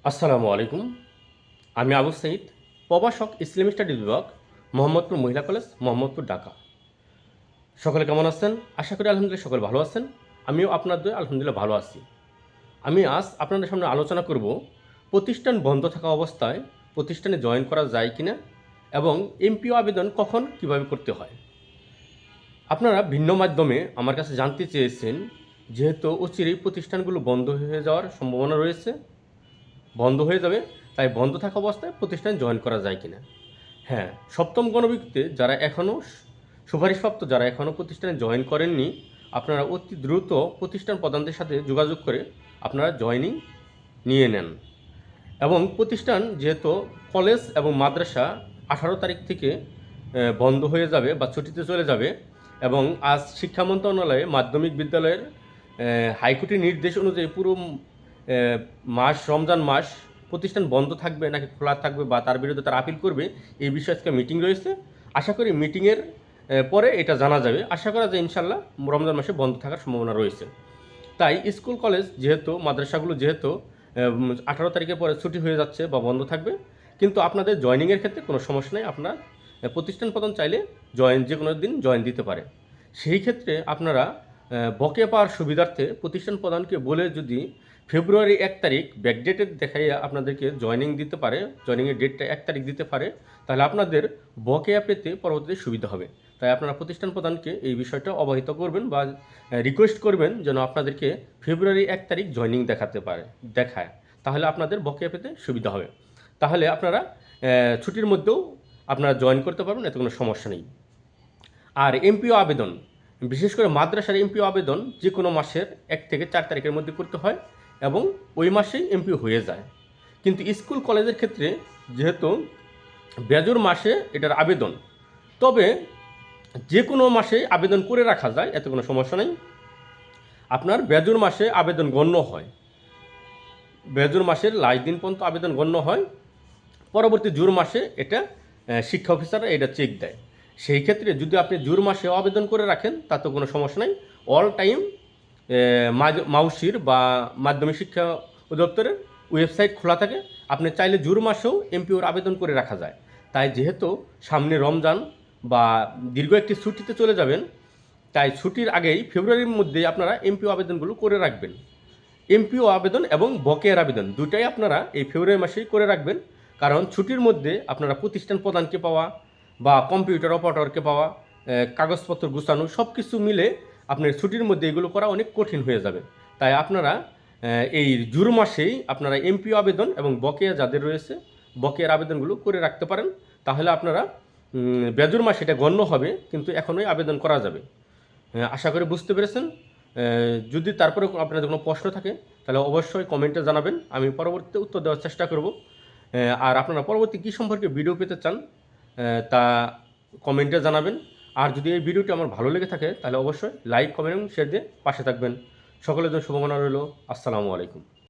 আসসালামু আলাইকুম। আমি আবু সাঈদ, প্রভাষক ইসলামিক স্টাডিজ বিভাগ, মোহাম্মদপুর মহিলা কলেজ, মোহাম্মদপুর, ঢাকা। সকলে কেমন আছেন? আশা করি আলহামদুলিল্লাহ সকলে ভালো আছেন। আমিও আপনার দয়ে আলহামদুলিল্লাহ ভালো আছি। আমি আজ আপনাদের সামনে আলোচনা করব প্রতিষ্ঠান বন্ধ থাকা অবস্থায় প্রতিষ্ঠানে জয়েন করা যায় কিনা এবং এমপিও আবেদন কখন কিভাবে করতে হয়। আপনারা ভিন্ন মাধ্যমে আমার কাছে জানতে চেয়েছেন, যেহেতু অচিরেই প্রতিষ্ঠানগুলো বন্ধ হয়ে যাওয়ার সম্ভাবনা রয়েছে, বন্ধ হয়ে যাবে, তাই বন্ধ থাকা অবস্থায় প্রতিষ্ঠানে জয়েন করা যায় কিনা। হ্যাঁ, সপ্তম গণবিজ্ঞপ্তিতে যারা এখনও সুপারিশপ্রাপ্ত, যারা এখনও প্রতিষ্ঠানে জয়েন করেননি, আপনারা অতি দ্রুত প্রতিষ্ঠান প্রধানদের সাথে যোগাযোগ করে আপনারা জয়েনিং নিয়ে নেন। এবং প্রতিষ্ঠান যেহেতু কলেজ এবং মাদ্রাসা 18 তারিখ থেকে বন্ধ হয়ে যাবে বা ছুটিতে চলে যাবে, এবং আজ শিক্ষা মন্ত্রণালয়ে মাধ্যমিক বিদ্যালয়ের হাইকোর্টের নির্দেশ অনুযায়ী পুরো মাস, রমজান মাস প্রতিষ্ঠান বন্ধ থাকবে নাকি খোলা থাকবে বা তার বিরুদ্ধে তারা আপিল করবে, এই বিষয়ে আজকে মিটিং রয়েছে। আশা করি মিটিংয়ের পরে এটা জানা যাবে। আশা করা যায় ইনশাল্লাহ রমজান মাসে বন্ধ থাকার সম্ভাবনা রয়েছে। তাই স্কুল কলেজ যেহেতু, মাদ্রাসাগুলো যেহেতু 18 তারিখের পরে ছুটি হয়ে যাচ্ছে বা বন্ধ থাকবে, কিন্তু আপনাদের জয়েনিংয়ের ক্ষেত্রে কোনো সমস্যা নেই। আপনার প্রতিষ্ঠান প্রধান চাইলে যে কোনো দিন জয়েন দিতে পারে। সেই ক্ষেত্রে আপনারা বকেয়া পাওয়ার সুবিধার্থে প্রতিষ্ঠান প্রধানকে বলে যদি ফেব্রুয়ারি 1 তারিখ ব্যাকডেটেড দেখাইয়া আপনাদেরকে জয়েনিং দিতে পারে, জয়েনিংয়ের ডেটটা 1 তারিখ দিতে পারে, তাহলে আপনাদের বকেয়া পেতে পরবর্তীতে সুবিধা হবে। তাই আপনারা প্রতিষ্ঠান প্রধানকে এই বিষয়টা অবহিত করবেন বা রিকোয়েস্ট করবেন যেন আপনাদেরকে ফেব্রুয়ারি 1 তারিখ জয়েনিং দেখায়, তাহলে আপনাদের বকেয়া পেতে সুবিধা হবে। তাহলে আপনারা ছুটির মধ্যেও আপনারা জয়েন করতে পারবেন, এতে কোনো সমস্যা নেই। আর এমপিও আবেদন, বিশেষ করে মাদ্রাসার এমপিও আবেদন যে কোনো মাসের 1 থেকে 4 তারিখের মধ্যে করতে হয় এবং ওই মাসেই এমপিও হয়ে যায়। কিন্তু স্কুল কলেজের ক্ষেত্রে যেহেতু বেজোর মাসে এটার আবেদন, তবে যে কোনো মাসে আবেদন করে রাখা যায়, এতে কোনো সমস্যা নেই। আপনার বেজোর মাসে আবেদন গণ্য হয়, বেজোর মাসের লাস্ট দিন পর্যন্ত আবেদন গণ্য হয়। পরবর্তী জুন মাসে এটা শিক্ষা অফিসাররা এটা চেক দেয়। সেই ক্ষেত্রে যদি আপনি জুন মাসেও আবেদন করে রাখেন তাতে কোনো সমস্যা নাই। অল টাইম মাউসির বা মাধ্যমিক শিক্ষা অধিদপ্তরের ওয়েবসাইট খোলা থাকে। আপনি চাইলে জুন মাসেও এমপিওর আবেদন করে রাখা যায়। তাই যেহেতু সামনে রমজান বা দীর্ঘ একটি ছুটিতে চলে যাবেন, তাই ছুটির আগেই ফেব্রুয়ারির মধ্যেই আপনারা এমপিও আবেদনগুলো করে রাখবেন। এমপিও আবেদন এবং বকেয়ার আবেদন দুটাই আপনারা এই ফেব্রুয়ারি মাসেই করে রাখবেন। কারণ ছুটির মধ্যে আপনারা প্রতিষ্ঠান প্রধানকে পাওয়া বা কম্পিউটার অপারেটরকে পাওয়া, কাগজপত্র গুছানো, সব কিছু মিলে আপনার ছুটির মধ্যে এগুলো করা অনেক কঠিন হয়ে যাবে। তাই আপনারা এই জুন মাসেই আপনারা এমপিও আবেদন এবং বকেয়া যাদের রয়েছে বকেয়ার আবেদনগুলো করে রাখতে পারেন। তাহলে আপনারা বেজুর মাসে এটা গণ্য হবে, কিন্তু এখনই আবেদন করা যাবে। আশা করি বুঝতে পেরেছেন। যদি তারপরে আপনাদের কোনো প্রশ্ন থাকে তাহলে অবশ্যই কমেন্টে জানাবেন, আমি পরবর্তীতে উত্তর দেওয়ার চেষ্টা করব। আর আপনারা পরবর্তী কী সম্পর্কে ভিডিও পেতে চান তা কমেন্টে জানাবেন। আর যদি এই ভিডিওটি আমার ভালো লেগে থাকে তাহলে অবশ্যই লাইক, কমেন্ট এবং শেয়ার দিয়ে পাশে থাকবেন। সকলের জন্য শুভকামনা রইল। আসসালামু আলাইকুম।